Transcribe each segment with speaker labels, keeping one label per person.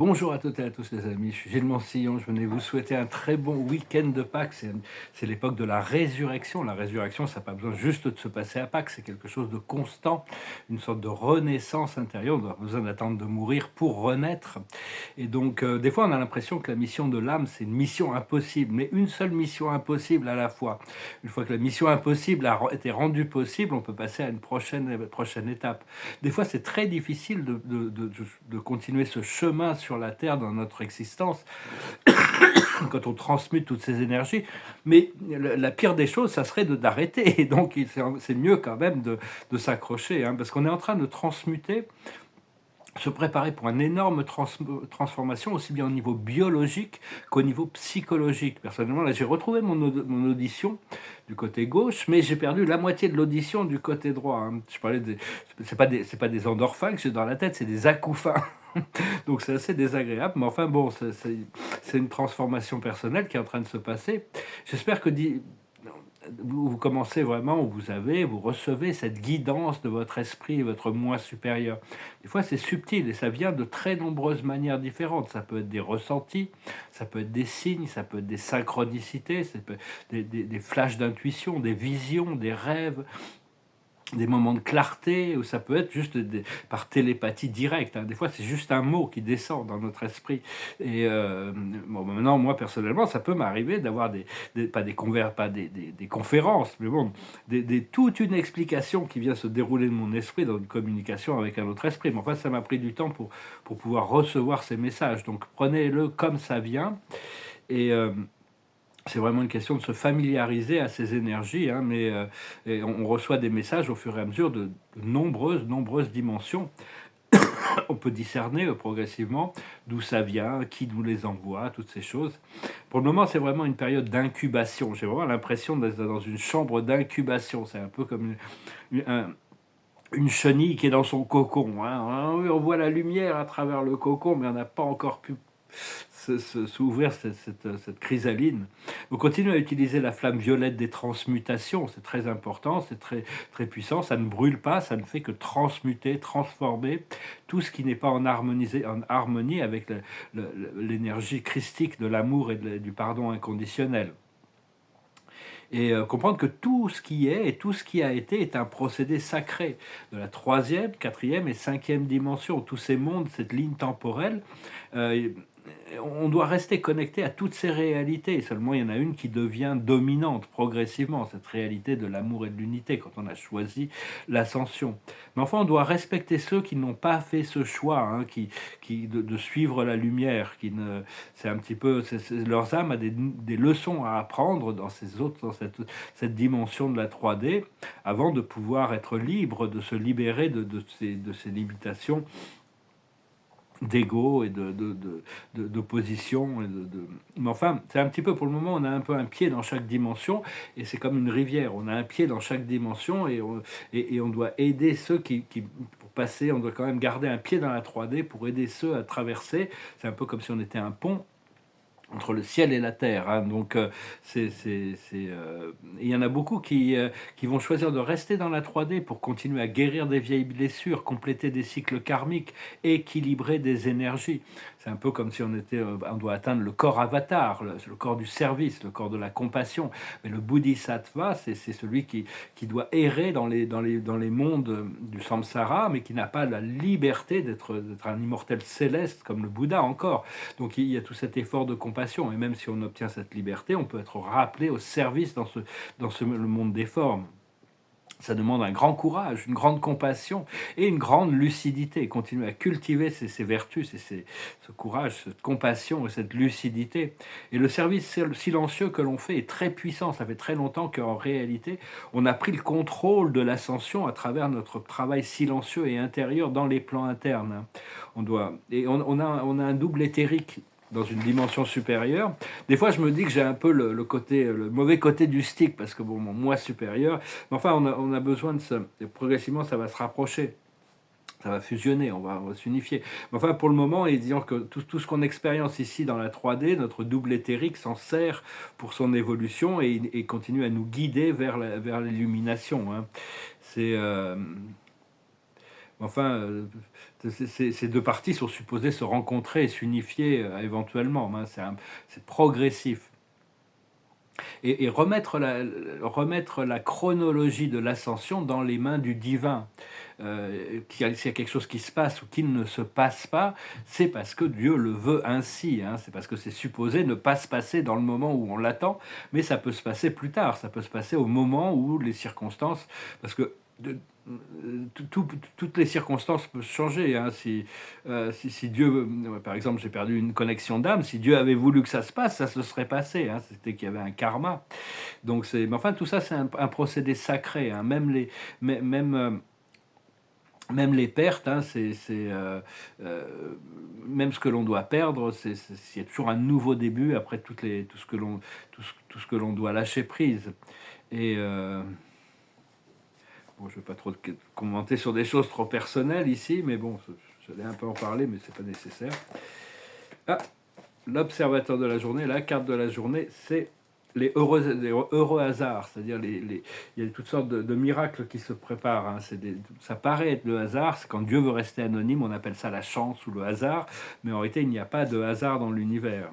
Speaker 1: Bonjour à toutes et à tous les amis, je suis Gilles Mansillon, je venais vous souhaiter un très bon week-end de Pâques. C'est l'époque de la résurrection. La résurrection, ça n'a pas besoin juste de se passer à Pâques, c'est quelque chose de constant, une sorte de renaissance intérieure. On n'a pas besoin d'attendre de mourir pour renaître. Et donc, des fois, on a l'impression que la mission de l'âme, c'est une mission impossible, mais une seule mission impossible à la fois. Une fois que la mission impossible a été rendue possible, on peut passer à une prochaine étape. Des fois, c'est très difficile de continuer ce chemin sur la Terre dans notre existence quand on transmute toutes ces énergies. Mais la pire des choses, ça serait d'arrêter. Et donc, c'est mieux quand même de s'accrocher, hein, parce qu'on est en train de transmuter, se préparer pour une énorme transformation, aussi bien au niveau biologique qu'au niveau psychologique. Personnellement, là, j'ai retrouvé mon audition du côté gauche, mais j'ai perdu la moitié de l'audition du côté droit, hein. Je parlais c'est pas des endorphins que j'ai dans la tête, c'est des acouphins. Donc c'est assez désagréable, mais enfin bon, c'est une transformation personnelle qui est en train de se passer. J'espère que vous commencez vraiment, vous recevez cette guidance de votre esprit, votre moi supérieur. Des fois, c'est subtil et ça vient de très nombreuses manières différentes. Ça peut être des ressentis, ça peut être des signes, ça peut être des synchronicités, ça peut être des flashs d'intuition, des visions, des rêves, des moments de clarté, ou ça peut être juste par télépathie directe, hein. Des fois, c'est juste un mot qui descend dans notre esprit. Et bon, maintenant, moi, personnellement, ça peut m'arriver d'avoir pas des conférences, mais bon, toute une explication qui vient se dérouler de mon esprit dans une communication avec un autre esprit. Mais enfin, ça m'a pris du temps pour pouvoir recevoir ces messages. Donc, prenez-le comme ça vient. Et c'est vraiment une question de se familiariser à ces énergies, hein, mais et on reçoit des messages au fur et à mesure de nombreuses dimensions. On peut discerner progressivement d'où ça vient, qui nous les envoie, toutes ces choses. Pour le moment, c'est vraiment une période d'incubation. J'ai vraiment l'impression d'être dans une chambre d'incubation. C'est un peu comme une chenille qui est dans son cocon, hein. Oui, on voit la lumière à travers le cocon, mais on n'a pas encore pu s'ouvrir cette chrysaline. On continue à utiliser la flamme violette des transmutations, c'est très important, c'est très puissant, ça ne brûle pas, ça ne fait que transmuter, transformer tout ce qui n'est pas en harmonie avec l'énergie christique de l'amour et du pardon inconditionnel. Et comprendre que tout ce qui est et tout ce qui a été est un procédé sacré de la troisième, quatrième et cinquième dimension. Tous ces mondes, cette ligne temporelle, euh, on doit rester connecté à toutes ces réalités. Seulement, il y en a une qui devient dominante progressivement, cette réalité de l'amour et de l'unité, quand on a choisi l'ascension. Mais enfin, on doit respecter ceux qui n'ont pas fait ce choix, hein, de suivre la lumière. C'est un petit peu, leurs âmes a des leçons à apprendre dans cette dimension de la 3D, avant de pouvoir être libre, de se libérer de ces limitations d'ego et d'opposition. Mais enfin, c'est un petit peu, pour le moment, on a un peu un pied dans chaque dimension, et c'est comme une rivière, on a un pied dans chaque dimension, et on doit aider ceux pour passer, on doit quand même garder un pied dans la 3D pour aider ceux à traverser. C'est un peu comme si on était un pont entre le ciel et la terre, hein. Donc, il y en a beaucoup qui vont choisir de rester dans la 3D pour continuer à guérir des vieilles blessures, compléter des cycles karmiques, équilibrer des énergies. C'est un peu comme si on doit atteindre le corps avatar, le corps du service, le corps de la compassion. Mais le bodhisattva, c'est celui qui doit errer dans les mondes du samsara, mais qui n'a pas la liberté d'être un immortel céleste comme le Bouddha encore. Donc il y a tout cet effort de compassion, et même si on obtient cette liberté, on peut être rappelé au service le monde des formes. Ça demande un grand courage, une grande compassion et une grande lucidité. Continuer à cultiver ces vertus, ce courage, cette compassion et cette lucidité. Et le service silencieux que l'on fait est très puissant. Ça fait très longtemps qu'en réalité, on a pris le contrôle de l'ascension à travers notre travail silencieux et intérieur dans les plans internes, hein. On a un double éthérique dans une dimension supérieure. Des fois, je me dis que j'ai un peu le mauvais côté du stick, parce que bon, mon moi supérieur. Mais enfin, on a besoin de ça. Et progressivement, ça va se rapprocher. Ça va fusionner, on va s'unifier. Mais enfin, pour le moment, et disons que tout ce qu'on expérience ici dans la 3D, notre double éthérique s'en sert pour son évolution, et continue à nous guider vers l'illumination, hein. C'est Enfin, ces deux parties sont supposées se rencontrer et s'unifier éventuellement, hein, c'est progressif. Et remettre la chronologie de l'ascension dans les mains du divin. S'il y a quelque chose qui se passe ou qui ne se passe pas, c'est parce que Dieu le veut ainsi, hein. C'est parce que c'est supposé ne pas se passer dans le moment où on l'attend, mais ça peut se passer plus tard, ça peut se passer au moment où les circonstances, parce que toutes les circonstances peuvent changer, hein. Si Dieu, par exemple, j'ai perdu une connexion d'âme, si Dieu avait voulu que ça se passe, ça se serait passé, hein. C'était qu'il y avait un karma. Donc mais enfin, tout ça, c'est un procédé sacré, hein. Même les pertes, hein, même ce que l'on doit perdre, il y a toujours un nouveau début après tout ce que l'on doit lâcher prise. Et bon, je ne vais pas trop commenter sur des choses trop personnelles ici, mais bon, j'allais un peu en parler, mais c'est pas nécessaire. Ah, l'observateur de la journée, la carte de la journée, c'est les heureux hasards, c'est-à-dire il y a toutes sortes de miracles qui se préparent, hein. Ça paraît être le hasard, c'est quand Dieu veut rester anonyme, on appelle ça la chance ou le hasard, mais en réalité il n'y a pas de hasard dans l'univers.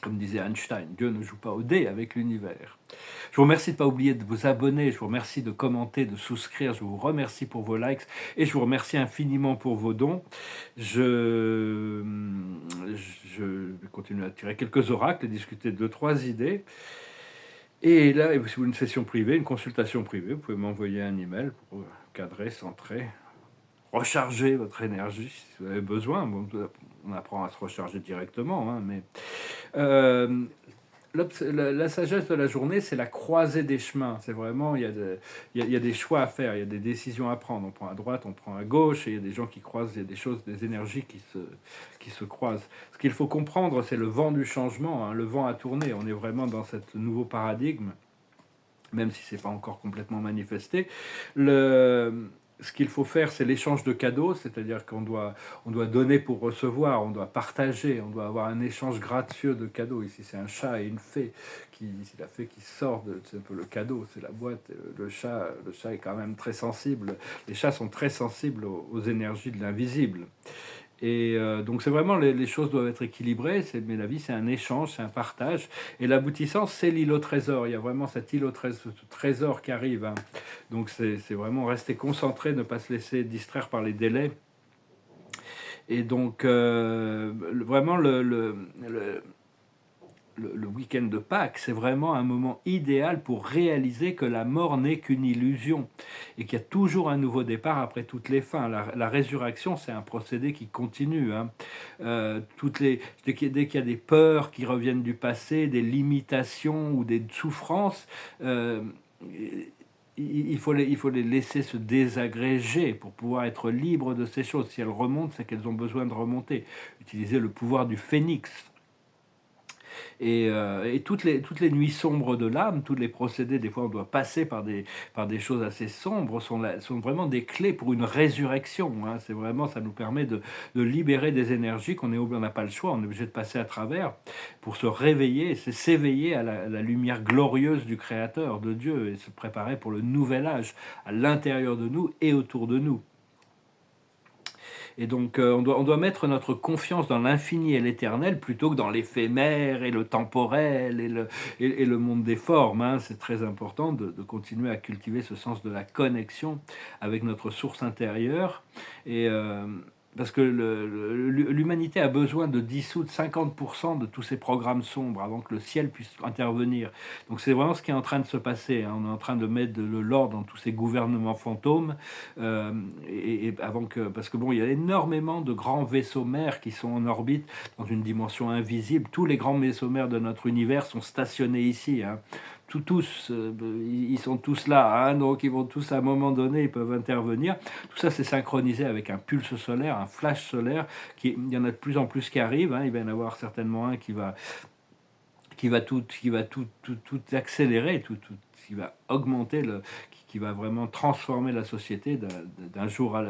Speaker 1: Comme disait Einstein, Dieu ne joue pas au dé avec l'univers. Je vous remercie de ne pas oublier de vous abonner, je vous remercie de commenter, de souscrire, je vous remercie pour vos likes et je vous remercie infiniment pour vos dons. Je vais continuer à tirer quelques oracles et discuter de 2-3 idées. Et là, si vous voulez une session privée, une consultation privée, vous pouvez m'envoyer un email pour cadrer, centrer, recharger votre énergie si vous avez besoin. Bon, on apprend à se recharger directement, hein, mais la sagesse de la journée, c'est la croisée des chemins. C'est vraiment, il y a des choix à faire, il y a des décisions à prendre. On prend à droite, on prend à gauche, et il y a des gens qui croisent, il y a des choses, des énergies qui se croisent. Ce qu'il faut comprendre, c'est le vent du changement, hein, le vent a tourné. On est vraiment dans ce nouveau paradigme, même si c'est pas encore complètement manifesté. Ce qu'il faut faire, c'est l'échange de cadeaux, c'est-à-dire on doit donner pour recevoir, on doit partager, on doit avoir un échange gracieux de cadeaux. Ici, c'est un chat et une fée, c'est la fée qui sort c'est un peu le cadeau, c'est la boîte. Le chat est quand même très sensible. Les chats sont très sensibles aux énergies de l'invisible. Et donc c'est vraiment, les choses doivent être équilibrées, mais la vie c'est un échange, c'est un partage. Et l'aboutissant, c'est l'île au trésor. Il y a vraiment cette île au trésor qui arrive, hein. Donc c'est vraiment rester concentré, ne pas se laisser distraire par les délais. Et donc vraiment le week-end de Pâques, c'est vraiment un moment idéal pour réaliser que la mort n'est qu'une illusion et qu'il y a toujours un nouveau départ après toutes les fins. La résurrection, c'est un procédé qui continue, hein. Dès qu'il y a des peurs qui reviennent du passé, des limitations ou des souffrances, il faut les laisser se désagréger pour pouvoir être libre de ces choses. Si elles remontent, c'est qu'elles ont besoin de remonter. Utiliser le pouvoir du phénix. Et toutes les nuits sombres de l'âme, tous les procédés, des fois on doit passer par des choses assez sombres, sont vraiment des clés pour une résurrection, hein. C'est vraiment, ça nous permet de libérer des énergies on n'a pas le choix, on est obligé de passer à travers pour se réveiller, c'est s'éveiller à la lumière glorieuse du Créateur, de Dieu, et se préparer pour le nouvel âge à l'intérieur de nous et autour de nous. Et donc, on doit mettre notre confiance dans l'infini et l'éternel plutôt que dans l'éphémère et le temporel et le monde des formes, hein. C'est très important de continuer à cultiver ce sens de la connexion avec notre source intérieure. Et parce que l'humanité a besoin de dissoudre 50% de tous ces programmes sombres avant que le ciel puisse intervenir. Donc c'est vraiment ce qui est en train de se passer, hein. On est en train de mettre de l'ordre dans tous ces gouvernements fantômes, parce que bon, il y a énormément de grands vaisseaux mers qui sont en orbite dans une dimension invisible. Tous les grands vaisseaux mers de notre univers sont stationnés ici, hein. Tous, ils sont tous là, hein, donc ils vont tous à un moment donné, ils peuvent intervenir. Tout ça, c'est synchronisé avec un pulse solaire, un flash solaire. Il y en a de plus en plus qui arrivent, hein. Il va y en avoir certainement un qui va tout accélérer, qui va augmenter, qui va vraiment transformer la société d'un jour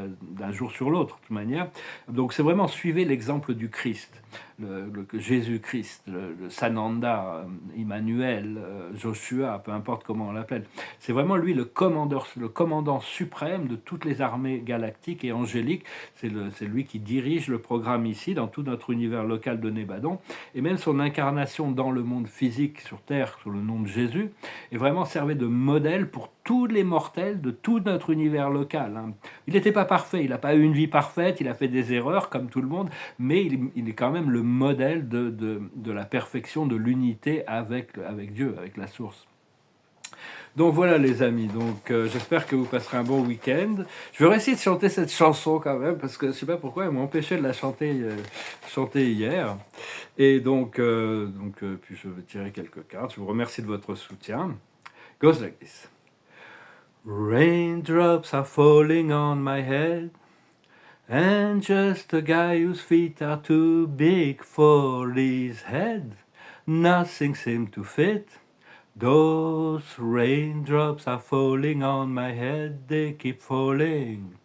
Speaker 1: sur l'autre, de toute manière. Donc c'est vraiment, suivez l'exemple du Christ. que Jésus-Christ, le Sananda, Emmanuel, Joshua, peu importe comment on l'appelle. C'est vraiment lui le commandant suprême de toutes les armées galactiques et angéliques. C'est lui qui dirige le programme ici, dans tout notre univers local de Nébadon. Et même son incarnation dans le monde physique sur Terre, sous le nom de Jésus, est vraiment servait de modèle pour tous les mortels de tout notre univers local. Il n'était pas parfait, il n'a pas eu une vie parfaite, il a fait des erreurs comme tout le monde, mais il est quand même le modèle de la perfection, de l'unité avec Dieu, avec la source. Donc voilà les amis, donc j'espère que vous passerez un bon week-end. Je vais essayer de chanter cette chanson quand même, parce que je ne sais pas pourquoi, elle m'a empêché de la chanter hier. Et donc puis je vais tirer quelques cartes. Je vous remercie de votre soutien. Goes like this. Raindrops are falling on my head, and just a guy whose feet are too big for his head. Nothing seems to fit. Those raindrops are falling on my head, they keep falling.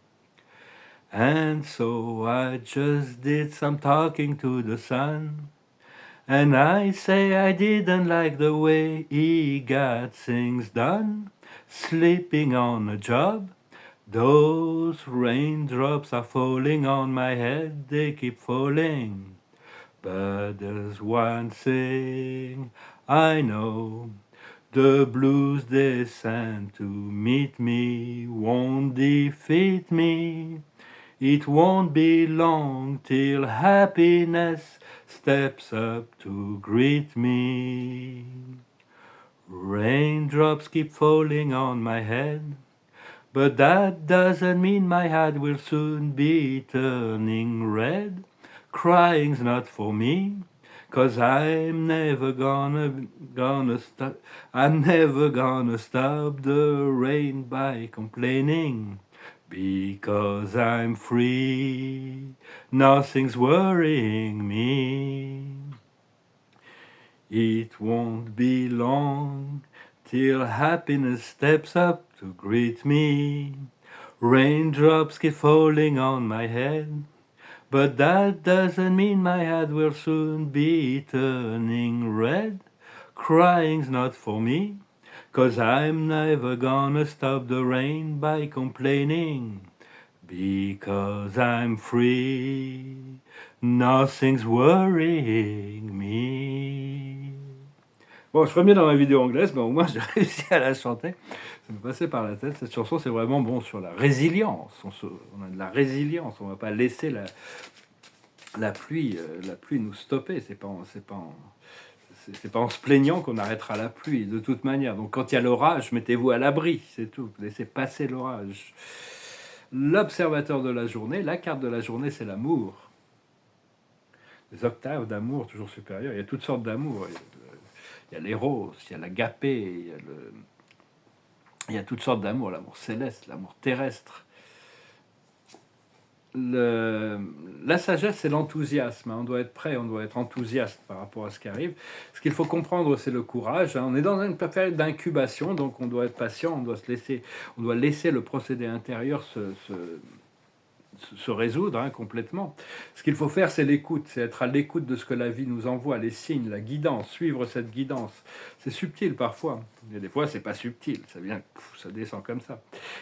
Speaker 1: And so I just did some talking to the sun, and I say I didn't like the way he got things done. Sleeping on a job, those raindrops are falling on my head, they keep falling. But there's one thing I know, the blues they send to meet me won't defeat me. It won't be long till happiness steps up to greet me. Raindrops keep falling on my head, but that doesn't mean my head will soon be turning red. Crying's not for me, 'cause I'm never gonna stop the rain by complaining. Because I'm free, nothing's worrying me. It won't be long till happiness steps up to greet me. Raindrops keep falling on my head, but that doesn't mean my head will soon be turning red. Crying's not for me, 'cause I'm never gonna stop the rain by complaining. Because I'm free, nothing's worrying me. Bon, je ferai mieux dans ma vidéo anglaise, mais au moins j'ai réussi à la chanter. Ça me passait par la tête. Cette chanson, c'est vraiment bon sur la résilience. On a de la résilience. On ne va pas laisser la pluie nous stopper. C'est pas en se plaignant qu'on arrêtera la pluie, de toute manière. Donc quand il y a l'orage, mettez-vous à l'abri, c'est tout. Laissez passer l'orage. L'observateur de la journée, la carte de la journée, c'est l'amour. Les octaves d'amour toujours supérieures. Il y a toutes sortes d'amour. Il y a l'éros, il y a l'agapé, il y a toutes sortes d'amour. L'amour céleste, l'amour terrestre. La sagesse, c'est l'enthousiasme. On doit être prêt, on doit être enthousiaste par rapport à ce qui arrive. Ce qu'il faut comprendre, c'est le courage. On est dans une période d'incubation, donc on doit être patient, on doit laisser le procédé intérieur se résoudre complètement. Ce qu'il faut faire, c'est l'écoute, c'est être à l'écoute de ce que la vie nous envoie, les signes, la guidance, suivre cette guidance. C'est subtil parfois, et des fois c'est pas subtil, ça descend comme ça.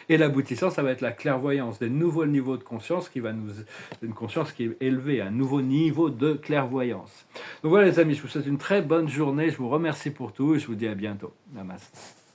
Speaker 1: Et l'aboutissant, ça va être la clairvoyance, des nouveaux niveaux de conscience une conscience qui est élevée, un nouveau niveau de clairvoyance. Donc voilà les amis, je vous souhaite une très bonne journée, je vous remercie pour tout et je vous dis à bientôt. Namaste.